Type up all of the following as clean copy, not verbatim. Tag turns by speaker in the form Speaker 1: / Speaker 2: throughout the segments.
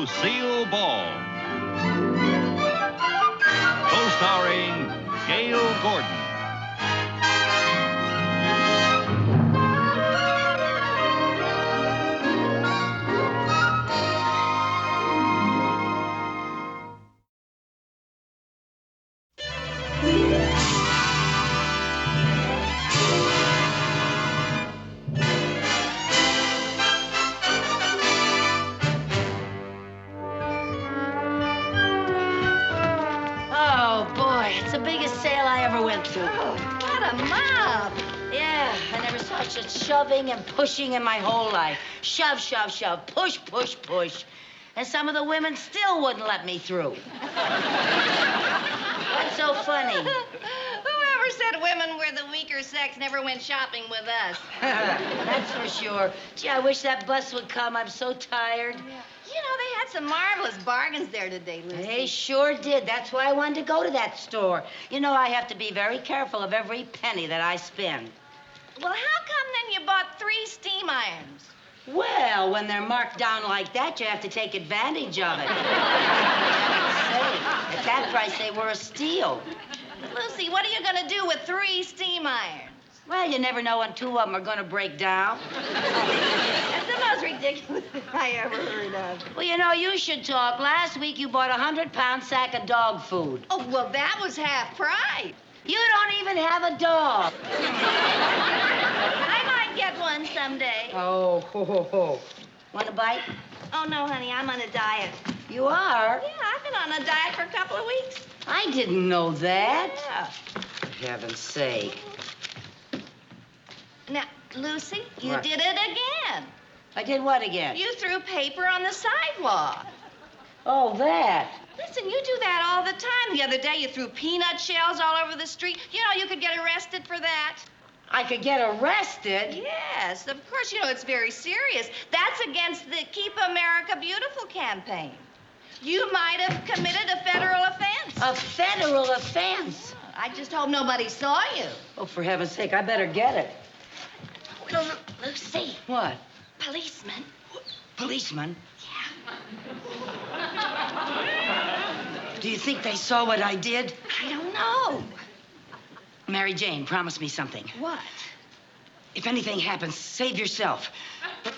Speaker 1: Lucille Ball. Co-starring Gail Gordon.
Speaker 2: Oh, boy, it's the biggest sale I ever went to.
Speaker 3: Oh, what a mob.
Speaker 2: Yeah, I never saw such shoving and pushing in my whole life. Shove, shove, shove, push, push, push. And some of the women still wouldn't let me through. What's so funny?
Speaker 3: Whoever said women were the weaker sex never went shopping with us.
Speaker 2: That's for sure. Gee, I wish that bus would come. I'm so tired.
Speaker 3: Yeah. You know, they had some marvelous bargains there today, Lucy.
Speaker 2: They sure did. That's why I wanted to go to that store. You know, I have to be very careful of every penny that I spend.
Speaker 3: Well, how come then you bought 3 steam irons?
Speaker 2: Well, when they're marked down like that, you have to take advantage of it. Say, at that price, they were a steal.
Speaker 3: Lucy, what are you going to do with 3 steam irons?
Speaker 2: Well, you never know when 2 of them are going to break down.
Speaker 3: That's the most ridiculous thing I ever heard of.
Speaker 2: Well, you know, you should talk. Last week, you bought a 100-pound sack of dog food.
Speaker 3: Oh, well, that was half price.
Speaker 2: You don't even have a dog.
Speaker 3: I might get one someday.
Speaker 2: Oh, ho, ho, ho. Want a bite?
Speaker 3: Oh, no, honey, I'm on a diet.
Speaker 2: You are?
Speaker 3: Yeah, I've been on a diet for a couple of weeks.
Speaker 2: I didn't know that.
Speaker 3: Yeah.
Speaker 2: For heaven's sake.
Speaker 3: Now, Lucy, you
Speaker 2: What?
Speaker 3: did it again.
Speaker 2: I did what again?
Speaker 3: You threw paper on the sidewalk.
Speaker 2: Oh, that.
Speaker 3: Listen, you do that all the time. The other day, you threw peanut shells all over the street. You know, you could get arrested for that.
Speaker 2: I could get arrested?
Speaker 3: Yes, of course. You know, it's very serious. That's against the Keep America Beautiful campaign. You might have committed a federal offense.
Speaker 2: A federal offense?
Speaker 3: I just hope nobody saw you.
Speaker 2: Oh, for heaven's sake, I better get it.
Speaker 3: Lucy,
Speaker 2: What?
Speaker 3: policeman.
Speaker 2: Policeman?
Speaker 3: Yeah.
Speaker 2: Do you think they saw what I did?
Speaker 3: I don't know.
Speaker 2: Mary Jane, promise me something.
Speaker 3: What?
Speaker 2: If anything happens, save yourself.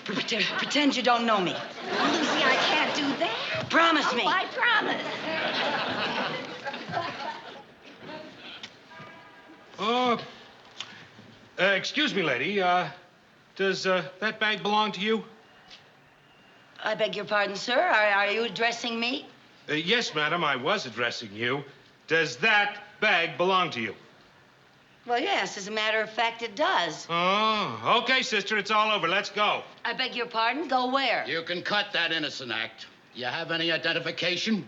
Speaker 2: Pretend you don't know me.
Speaker 3: Lucy, I can't do that.
Speaker 2: Promise
Speaker 3: Oh,
Speaker 2: me.
Speaker 3: I promise.
Speaker 4: Excuse me, lady. Does that bag belong to you?
Speaker 2: I beg your pardon, sir. Are you addressing me?
Speaker 4: Yes, madam, I was addressing you. Does that bag belong to you?
Speaker 2: Well, yes, as a matter of fact, it does.
Speaker 4: Oh, okay, sister, it's all over. Let's go.
Speaker 2: I beg your pardon? Go where?
Speaker 5: You can cut that innocent act. You have any identification?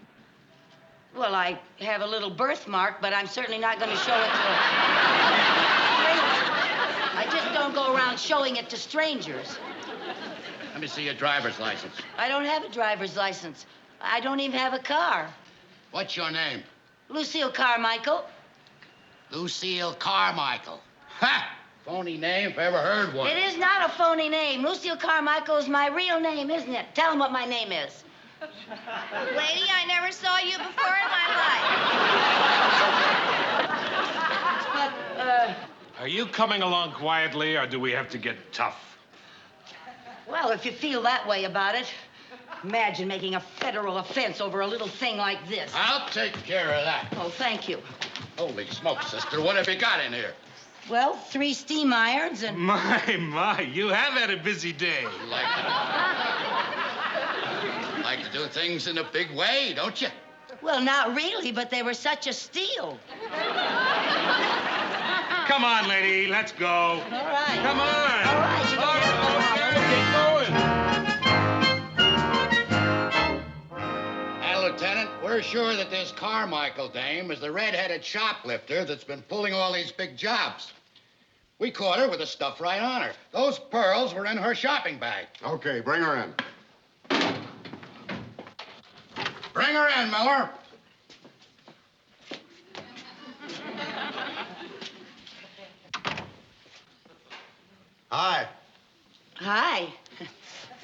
Speaker 2: Well, I have a little birthmark, but I'm certainly not going to show it to I just don't go around showing it to strangers.
Speaker 5: Let me see your driver's license.
Speaker 2: I don't have a driver's license. I don't even have a car.
Speaker 5: What's your name?
Speaker 2: Lucille Carmichael.
Speaker 5: Lucille Carmichael. Ha! Phony name if I ever heard one.
Speaker 2: It is not a phony name. Lucille Carmichael is my real name, isn't it? Tell him what my name is.
Speaker 3: Lady, I never saw you before in my life.
Speaker 2: But,
Speaker 4: Are you coming along quietly, or do we have to get tough?
Speaker 2: well, if you feel that way about it, imagine making a federal offense over a little thing like this.
Speaker 5: I'll take care of that.
Speaker 2: Oh, thank you.
Speaker 5: Holy smokes, sister. What have you got in here?
Speaker 2: Well, 3 steam irons and...
Speaker 4: My, you have had a busy day.
Speaker 5: Like to do things in a big way, don't you?
Speaker 2: Well, not really, but they were such a steal.
Speaker 4: Come on, lady, let's go.
Speaker 2: All right.
Speaker 4: Come on.
Speaker 2: All right, you don't have
Speaker 4: Okay, keep going.
Speaker 5: And, Lieutenant, we're sure that this Carmichael dame is the red-headed shoplifter that's been pulling all these big jobs. We caught her with the stuff right on her. Those pearls were in her shopping bag.
Speaker 6: Okay, bring her in.
Speaker 5: Bring her in, Miller.
Speaker 6: Hi.
Speaker 2: Hi.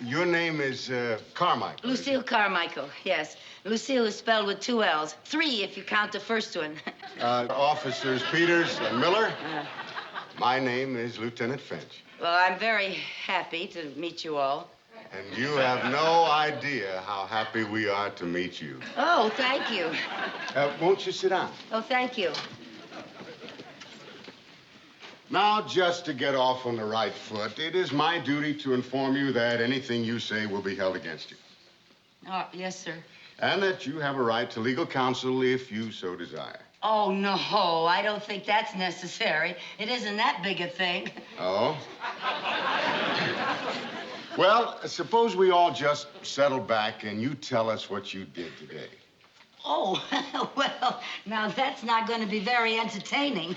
Speaker 6: Your name is Carmichael.
Speaker 2: Lucille Carmichael, yes. Lucille is spelled with 2 L's. 3 if you count the first one.
Speaker 6: Officers Peters and Miller. My name is Lieutenant Finch.
Speaker 2: Well, I'm very happy to meet you all.
Speaker 6: And you have no idea how happy we are to meet you.
Speaker 2: Oh, thank you.
Speaker 6: Won't you sit down?
Speaker 2: Oh, thank you.
Speaker 6: Now, just to get off on the right foot, it is my duty to inform you that anything you say will be held against you.
Speaker 2: Oh, yes, sir.
Speaker 6: And that you have a right to legal counsel if you so desire.
Speaker 2: Oh, no, I don't think that's necessary. It isn't that big a thing.
Speaker 6: Oh? Well, suppose we all just settle back and you tell us what you did today.
Speaker 2: Oh, well, now that's not going to be very entertaining.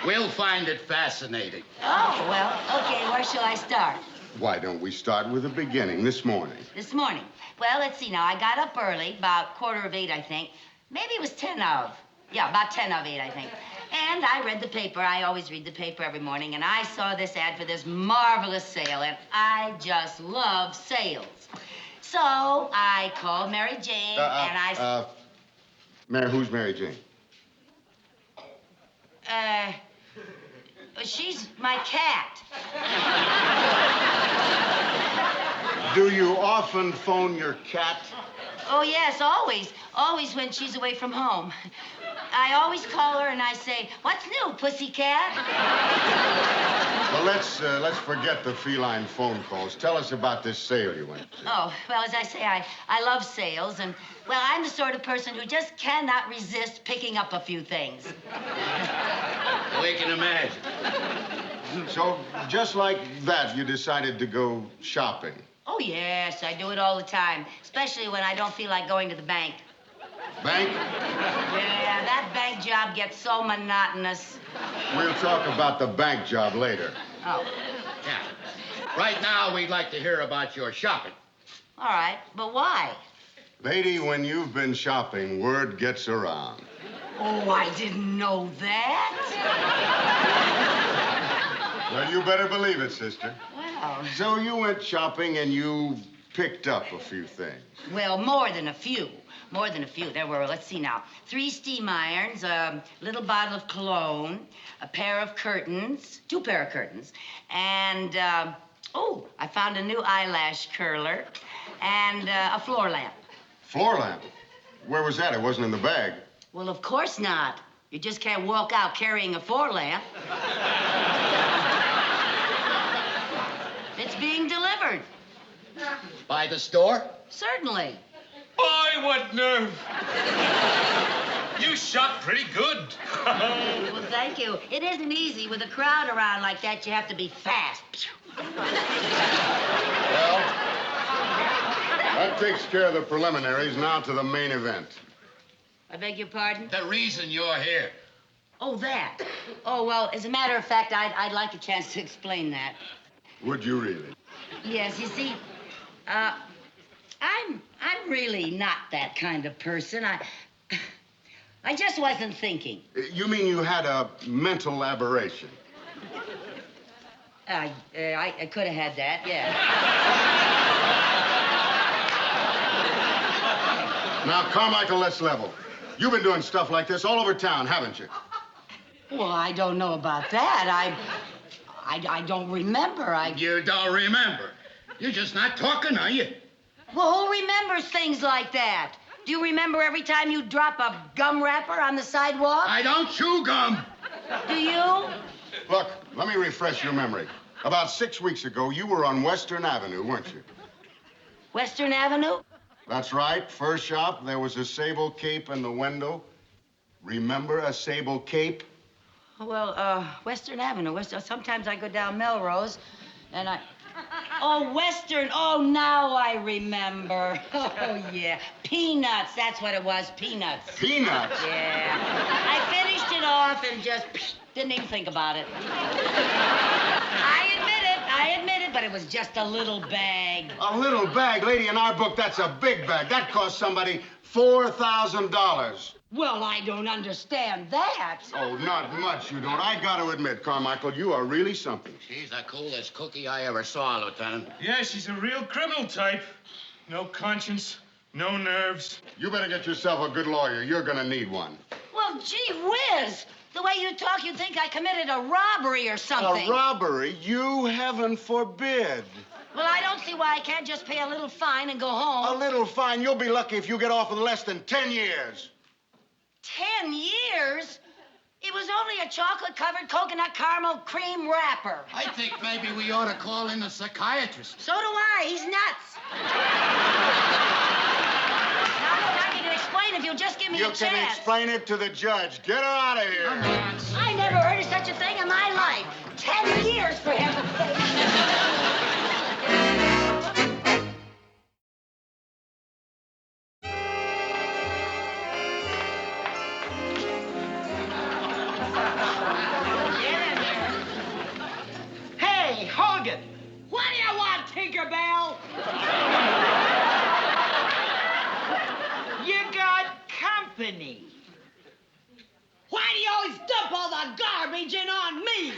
Speaker 5: We'll find it fascinating.
Speaker 2: Oh, well, okay, where shall I start?
Speaker 6: Why don't we start with the beginning, this morning?
Speaker 2: This morning. Well, let's see now. I got up early, about 7:45, I think. Maybe it was 10 of. Yeah, about 10 of 8, I think. And I read the paper. I always read the paper every morning. And I saw this ad for this marvelous sale. And I just love sales. So I called Mary Jane and I...
Speaker 6: Who's Mary Jane?
Speaker 2: She's my cat.
Speaker 6: Do you often phone your cat?
Speaker 2: Oh, yes, always. Always when she's away from home. I always call her and I say, "What's new, pussycat?"
Speaker 6: Well, let's forget the feline phone calls. Tell us about this sale you went to.
Speaker 2: Oh, well, as I say, I love sales, and, well, I'm the sort of person who just cannot resist picking up a few things.
Speaker 5: We can imagine.
Speaker 6: So, just like that, you decided to go shopping.
Speaker 2: Oh, yes, I do it all the time, especially when I don't feel like going to the bank.
Speaker 6: Bank?
Speaker 2: Yeah, that bank job gets so monotonous.
Speaker 6: We'll talk about the bank job later.
Speaker 2: Oh,
Speaker 5: Yeah. Right now, we'd like to hear about your shopping.
Speaker 2: all right, but why?
Speaker 6: Lady, when you've been shopping, word gets around.
Speaker 2: Oh, I didn't know that.
Speaker 6: Well, you better believe it, sister.
Speaker 2: Well,
Speaker 6: So you went shopping and you picked up a few things.
Speaker 2: well, more than a few. More than a few. There were, let's see now, 3 steam irons, a little bottle of cologne, a pair of curtains, 2 pair of curtains, and, I found a new eyelash curler and a floor lamp.
Speaker 6: Floor lamp? Where was that? It wasn't in the bag.
Speaker 2: Well, of course not. You just can't walk out carrying a floor lamp. It's being delivered.
Speaker 5: By the store?
Speaker 2: Certainly.
Speaker 4: Boy, what nerve! You shot pretty good.
Speaker 2: Well, thank you. It isn't easy. With a crowd around like that, you have to be fast.
Speaker 6: Well, that takes care of the preliminaries. Now to the main event.
Speaker 2: I beg your pardon?
Speaker 5: The reason you're here.
Speaker 2: Oh, that. Oh, well, as a matter of fact, I'd like a chance to explain that.
Speaker 6: Would you really?
Speaker 2: Yes, you see, I'm really not that kind of person. I just wasn't thinking.
Speaker 6: You mean you had a mental aberration?
Speaker 2: I could have had that, yeah.
Speaker 6: Now, Carmichael, let's level. You've been doing stuff like this all over town, haven't you?
Speaker 2: Well, I don't know about that. I don't remember.
Speaker 5: You don't remember. You're just not talking, are you?
Speaker 2: Well, who remembers things like that? Do you remember every time you drop a gum wrapper on the sidewalk?
Speaker 5: I don't chew gum.
Speaker 2: Do you?
Speaker 6: Look, let me refresh your memory. About 6 weeks ago, you were on Western Avenue, weren't you?
Speaker 2: Western Avenue?
Speaker 6: That's right. First shop, there was a sable cape in the window. Remember a sable cape?
Speaker 2: Well, Western Avenue. Sometimes I go down Melrose, and Oh, Western. Oh, now I remember. Oh, yeah. Peanuts. That's what it was. Peanuts.
Speaker 6: Peanuts?
Speaker 2: Yeah. I finished it off and just didn't even think about it. I admit it, but but it was just a little bag.
Speaker 6: A little bag? Lady, in our book, that's a big bag. That cost somebody $4,000.
Speaker 2: Well, I don't understand that.
Speaker 6: Oh, not much, you don't. I got to admit, Carmichael, you are really something.
Speaker 5: She's the coolest cookie I ever saw, Lieutenant.
Speaker 4: Yeah, she's a real criminal type. No conscience, no nerves.
Speaker 6: You better get yourself a good lawyer. You're going to need one.
Speaker 2: Well, gee whiz. The way you talk, you'd think I committed a robbery or something.
Speaker 6: A robbery? You heaven forbid.
Speaker 2: Well, I don't see why I can't just pay a little fine and go home.
Speaker 6: A little fine? You'll be lucky if you get off with less than 10 years.
Speaker 2: 10 years? It was only a chocolate-covered coconut caramel cream wrapper.
Speaker 5: I think maybe we ought to call in a psychiatrist.
Speaker 2: So do I. He's nuts. Now, look, I can explain if you'll just give me a chance.
Speaker 6: You can explain it to the judge. Get her out of here.
Speaker 2: I never heard of such a thing in my life. 10 years, for heaven's sake.
Speaker 7: Hey, Hogan! What do you want, Tinkerbell? You got company. Why do you always dump all the garbage in on me?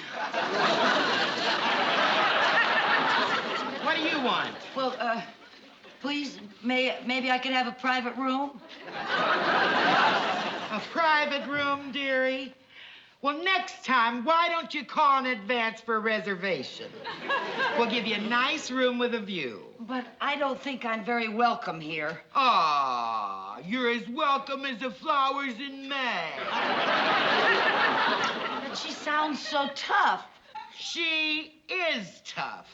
Speaker 7: What do you want?
Speaker 2: Well, please, maybe I could have a private room?
Speaker 7: A private room, dearie? Well, next time, why don't you call in advance for a reservation? We'll give you a nice room with a view.
Speaker 2: But I don't think I'm very welcome here.
Speaker 7: Ah, you're as welcome as the flowers in May.
Speaker 2: But she sounds so tough.
Speaker 7: She is tough.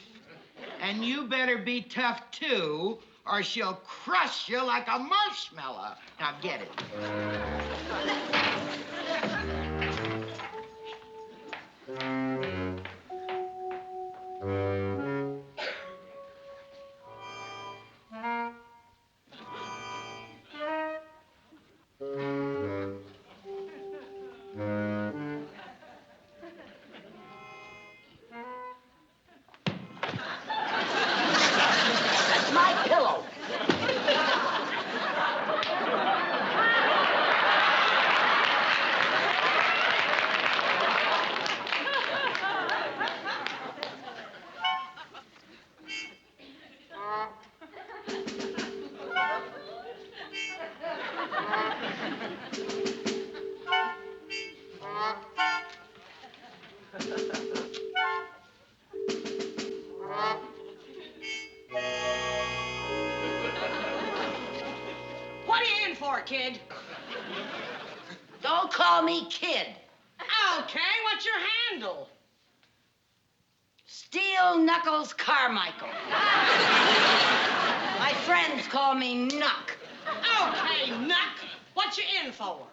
Speaker 7: And you better be tough, too, or she'll crush you like a marshmallow. Now, get it.
Speaker 2: That's my pillow.
Speaker 7: What are you in for, kid?
Speaker 2: Don't call me kid.
Speaker 7: Okay, what's your handle?
Speaker 2: Steel Knuckles Carmichael. My friends call me Knuck.
Speaker 7: Okay, Nuck, what you in for?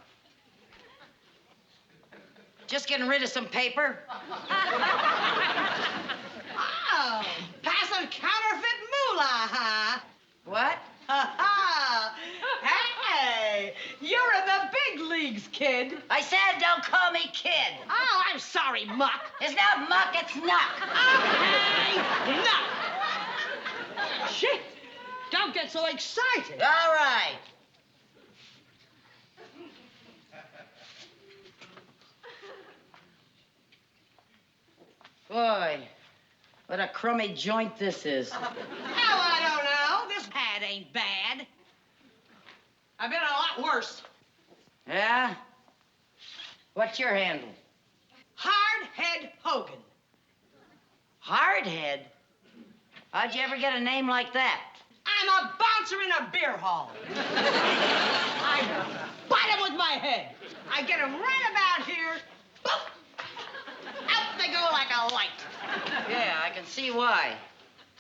Speaker 2: Just getting rid of some paper.
Speaker 7: Oh, passing counterfeit moolah, huh?
Speaker 2: What?
Speaker 7: Hey, you're in the big leagues, kid.
Speaker 2: I said don't call me kid.
Speaker 7: Oh, I'm sorry, Muck.
Speaker 2: It's not Muck, it's Knuck.
Speaker 7: Okay, Nuck. Shit, don't get so excited.
Speaker 2: All right. Boy, what a crummy joint this is.
Speaker 7: Oh, I don't know. This pad ain't bad. I've been in a lot worse.
Speaker 2: Yeah? What's your handle?
Speaker 7: Hardhead Hogan.
Speaker 2: Hardhead? How'd you ever get a name like that?
Speaker 7: I'm a bouncer in a beer hall. I bite 'em with my head. I get 'em right about here. Boop. Out they go like a light.
Speaker 2: Yeah, I can see why.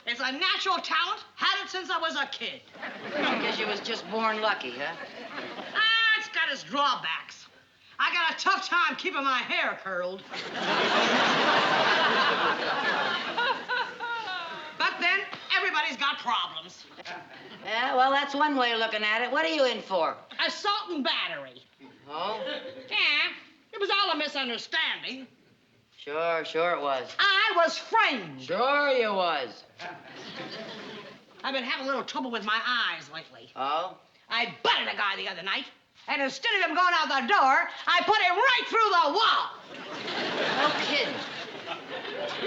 Speaker 7: It's a natural talent. Had it since I was a kid.
Speaker 2: I guess you was just born lucky, huh?
Speaker 7: Ah, it's got its drawbacks. I got a tough time keeping my hair curled. But then, everybody's got problems.
Speaker 2: Yeah, well, that's one way of looking at it. What are you in for?
Speaker 7: Assault and battery.
Speaker 2: Oh?
Speaker 7: Yeah, it was all a misunderstanding.
Speaker 2: Sure it was.
Speaker 7: I was framed.
Speaker 2: Sure you was.
Speaker 7: I've been having a little trouble with my eyes lately.
Speaker 2: Oh?
Speaker 7: I butted a guy the other night, and instead of him going out the door, I put him right through the wall.
Speaker 2: No kidding.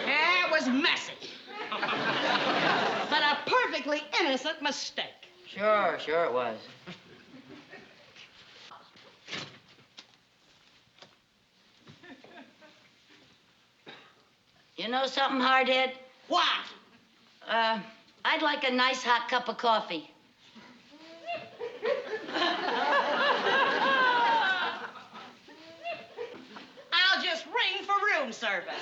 Speaker 7: Yeah, it was messy. But a perfectly innocent mistake.
Speaker 2: Sure it was. You know something, hardhead?
Speaker 7: What?
Speaker 2: I'd like a nice hot cup of coffee.
Speaker 7: I'll just ring for room service.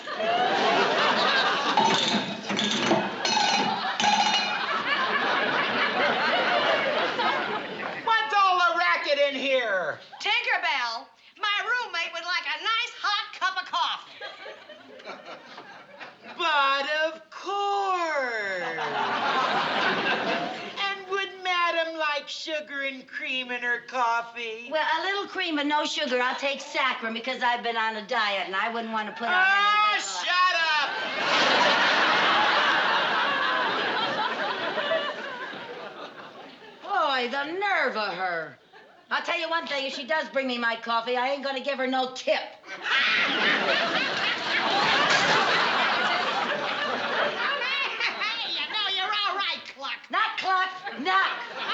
Speaker 8: What's all the racket in here?
Speaker 7: Tinkerbell, my roommate would like a nice hot cup of coffee.
Speaker 8: But of course. And would Madam like sugar and cream in her coffee?
Speaker 2: Well, a little cream and no sugar. I'll take saccharin because I've been on a diet and I wouldn't want to put on
Speaker 8: Oh,
Speaker 2: any...
Speaker 8: shut up!
Speaker 2: Boy, the nerve of her. I'll tell you one thing, if she does bring me my coffee, I ain't gonna give her no tip.
Speaker 7: Hey, you know you're all right, Cluck.
Speaker 2: Not Cluck, Knock.
Speaker 7: I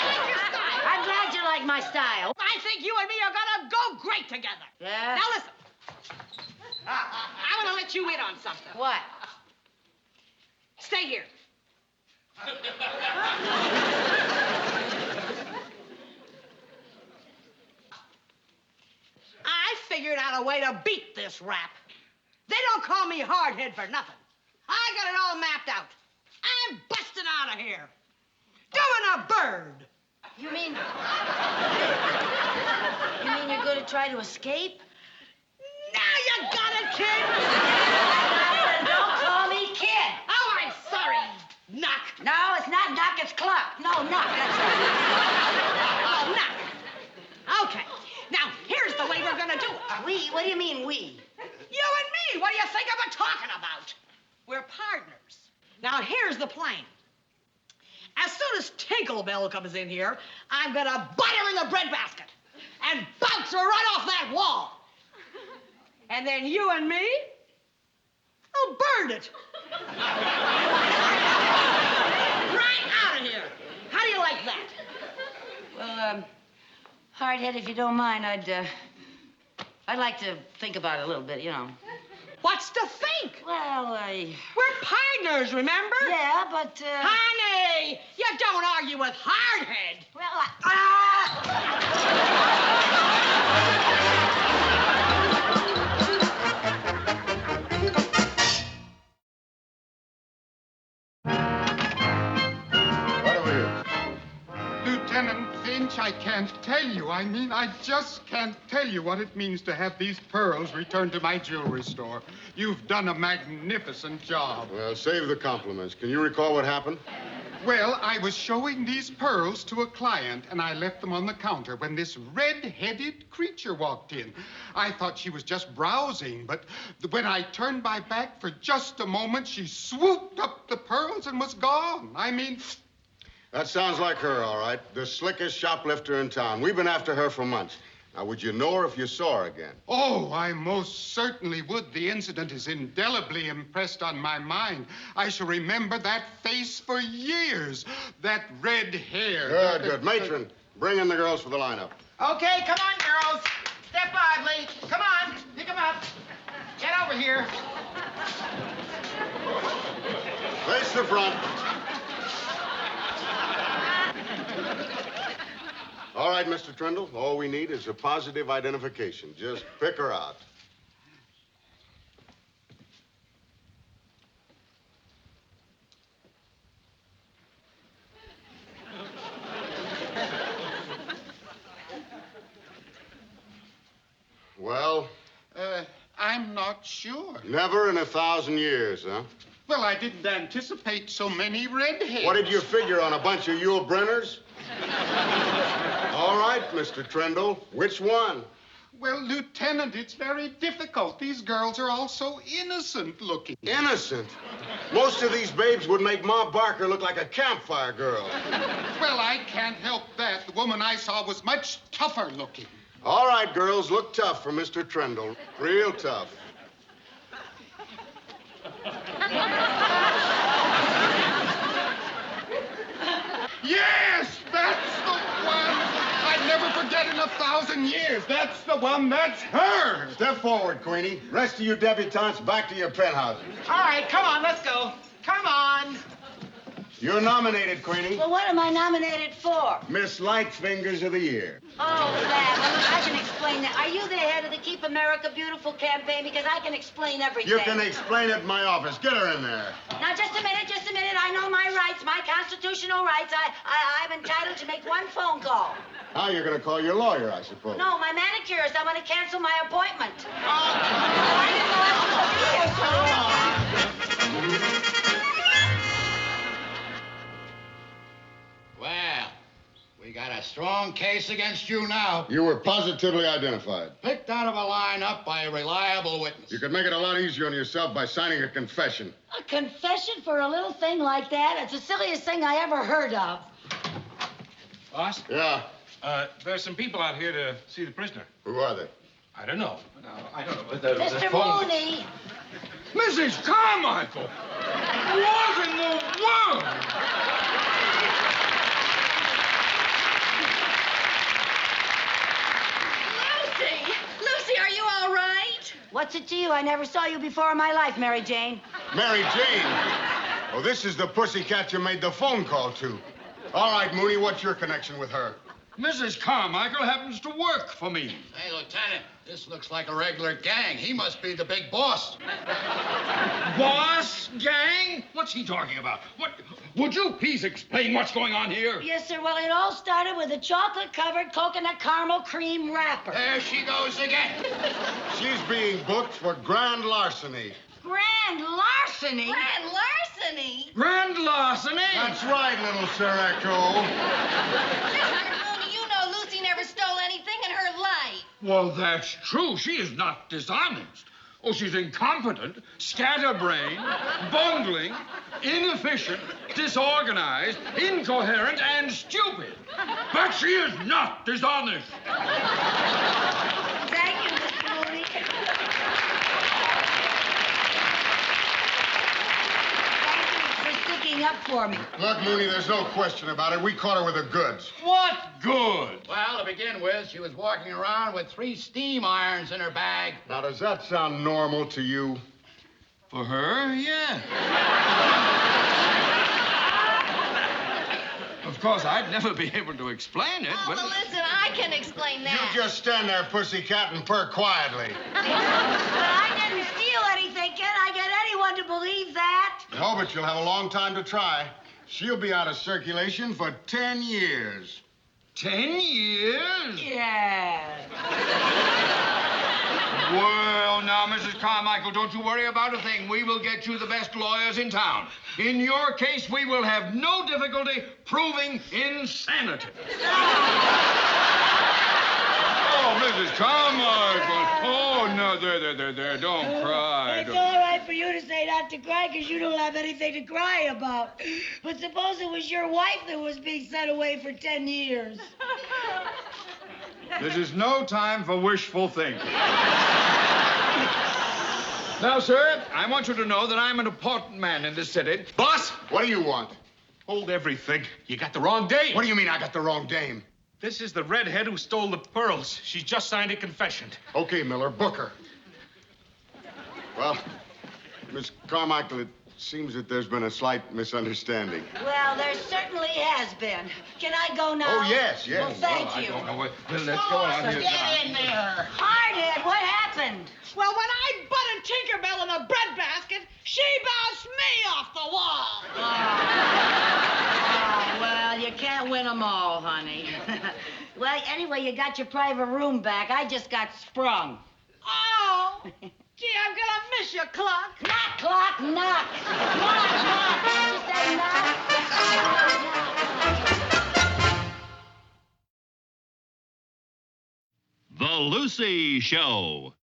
Speaker 7: like your style.
Speaker 2: I'm glad you like my style.
Speaker 7: I think you and me are gonna go great together.
Speaker 2: Yeah?
Speaker 7: Now listen. I want to let you in on something.
Speaker 2: What?
Speaker 7: Stay here. I figured out a way to beat this rap. They don't call me hardhead for nothing. I got it all mapped out. I'm busting out of here. Doing a bird.
Speaker 2: You mean you're gonna try to escape?
Speaker 7: Now you got it, kid.
Speaker 2: Don't call me kid.
Speaker 7: Oh, I'm sorry. Knock.
Speaker 2: No, it's not Knock, it's Cluck. No, Knock, that's right.
Speaker 7: Oh, knock. Okay. Now, here's the way we're gonna do it.
Speaker 2: We? What do you mean, we?
Speaker 7: You and me. What do you think I've been talking about? We're partners. Now, here's the plan. As soon as Tinkerbell comes in here, I'm gonna butt her in the breadbasket and bounce her right off that wall. And then you and me, I'll burn it. Right out of here. How do you like that?
Speaker 2: Well, Hardhead, if you don't mind, I'd like to think about it a little bit, you know.
Speaker 7: What's to think?
Speaker 2: Well,
Speaker 7: We're partners, remember?
Speaker 2: yeah, but,
Speaker 7: Honey, you don't argue with Hardhead.
Speaker 2: well,
Speaker 6: What are we?
Speaker 9: Lieutenant Finch, I can't tell you. I mean, I just can't tell you what it means to have these pearls returned to my jewelry store. You've done a magnificent job.
Speaker 6: Well, save the compliments. Can you recall what happened?
Speaker 9: Well, I was showing these pearls to a client, and I left them on the counter when this red-headed creature walked in. I thought she was just browsing, but when I turned my back for just a moment, she swooped up the pearls and was gone. I mean...
Speaker 6: That sounds like her, all right. The slickest shoplifter in town. We've been after her for months. Now, would you know her if you saw her again?
Speaker 9: Oh, I most certainly would. The incident is indelibly impressed on my mind. I shall remember that face for years. That red hair.
Speaker 6: Good, good. Matron, bring in the girls for the lineup.
Speaker 8: Okay, come on, girls. Step lively. Come on, pick them up. Get over here.
Speaker 6: Face the front. All right, Mr. Trindle, all we need is a positive identification. Just pick her out. Well,
Speaker 9: I'm not sure.
Speaker 6: never in 1,000 years, huh?
Speaker 9: Well, I didn't anticipate so many redheads.
Speaker 6: What did you figure on a bunch of Yule Brenners? All right, Mr. Trindle, which one?
Speaker 9: Well, Lieutenant, it's very difficult. These girls are all so innocent looking.
Speaker 6: Innocent. Most of these babes would make Ma Barker look like a campfire girl.
Speaker 9: Well, I can't help that. The woman I saw was much tougher looking.
Speaker 6: All right, girls, look tough for Mr. Trendle. Real tough.
Speaker 9: Yes, that's the one. I'd never forget in 1,000 years. That's the one. That's her.
Speaker 6: Step forward, Queenie. Rest of you debutantes back to your penthouses.
Speaker 8: All right, come on, let's go. Come on.
Speaker 6: You're nominated, Queenie.
Speaker 2: Well, what am I nominated for?
Speaker 6: Miss Light Fingers of the Year.
Speaker 2: Oh, that. I can explain that. Are you the head of the Keep America Beautiful campaign? Because I can explain everything.
Speaker 6: You can explain it in my office. Get her in there.
Speaker 2: Now, just a minute, just a minute. I know my rights, my constitutional rights. I'm entitled to make one phone call.
Speaker 6: Now you're going to call your lawyer, I suppose.
Speaker 2: No, my manicurist. I'm going to cancel my appointment.
Speaker 5: Well, we got a strong case against you now.
Speaker 6: You were positively identified.
Speaker 5: Picked out of a lineup by a reliable witness.
Speaker 6: You could make it a lot easier on yourself by signing a confession.
Speaker 2: A confession for a little thing like that? It's the silliest thing I ever heard of.
Speaker 4: Boss?
Speaker 6: Yeah.
Speaker 4: There's some people out here to see the prisoner.
Speaker 6: Who are they?
Speaker 4: I don't know. No, I don't know.
Speaker 2: Mr. Mooney.
Speaker 4: Mrs. Carmichael! What in the world?
Speaker 3: Lucy, are you all right?
Speaker 2: What's it to you? I never saw you before in my life, Mary Jane.
Speaker 6: Mary Jane. Oh, this is the pussycat you made the phone call to. All right, Mooney, what's your connection with her?
Speaker 10: Mrs. Carmichael happens to work for me.
Speaker 5: Hey, Lieutenant, this looks like a regular gang. He must be the big boss.
Speaker 10: Boss gang? What's he talking about? What? Would you please explain what's going on here?
Speaker 2: Yes, sir. Well, it all started with a chocolate-covered coconut caramel cream wrapper.
Speaker 5: There she goes again.
Speaker 6: She's being booked for grand larceny.
Speaker 2: Grand larceny?
Speaker 3: Grand larceny?
Speaker 10: Grand larceny?
Speaker 6: That's right, little Sir Echo.
Speaker 3: Mr. Mooney, you know Lucy never stole anything in her life.
Speaker 10: Well, that's true. She is not dishonest. Oh, she's incompetent, scatterbrained, bungling, inefficient, disorganized, incoherent, and stupid. But she is not dishonest.
Speaker 2: Thank you, Mr. Mooney. Thank you for sticking up for me.
Speaker 6: Look, Mooney, there's no question about it. We caught her with the goods.
Speaker 10: What good?
Speaker 5: Well, to begin with, she was walking around with 3 steam irons in her bag.
Speaker 6: Now, does that sound normal to you?
Speaker 10: For her, yeah. Of course, I'd never be able to explain it,
Speaker 3: Oh,
Speaker 10: but...
Speaker 3: well, listen, I can explain that.
Speaker 6: You just stand there, pussycat, and purr quietly.
Speaker 2: But I didn't steal anything. Can I get anyone to believe that?
Speaker 6: No, but you'll have a long time to try. She'll be out of circulation for 10 years.
Speaker 10: 10 years?
Speaker 2: Yes.
Speaker 10: Well, now, Mrs. Carmichael, don't you worry about a thing. We will get you the best lawyers in town. In your case, we will have no difficulty proving insanity. Oh, Mrs. Carmichael. Oh, no, there. Don't cry.
Speaker 2: It's all right for you to say not to cry because you don't have anything to cry about. But suppose it was your wife that was being sent away for 10 years.
Speaker 10: This is no time for wishful thinking. Now, sir, I want you to know that I'm an important man in this city.
Speaker 4: Boss?
Speaker 6: What do you want?
Speaker 4: Hold everything. You got the wrong dame.
Speaker 6: What do you mean I got the wrong dame?
Speaker 4: This is the redhead who stole the pearls. She's just signed a confession.
Speaker 6: Okay, Miller, book her. Well, Miss Carmichael, it seems that there's been a slight misunderstanding.
Speaker 2: Well, there certainly has been. Can I go now?
Speaker 6: Oh, yes.
Speaker 2: Well, thank
Speaker 10: I
Speaker 2: you.
Speaker 10: don't know what... Well, let's go on here.
Speaker 8: Get in there.
Speaker 2: Hardhead, what happened?
Speaker 7: Well, when I butted Tinkerbell in the breadbasket, she bounced me off the wall.
Speaker 2: Oh, well, you can't win them all, honey. Well, anyway, you got your private room back. I just got sprung.
Speaker 7: Oh, gee, I'm gonna miss you, Cluck.
Speaker 2: Knock, clock, knock. Knock, knock. Did you say knock?
Speaker 1: The Lucy Show.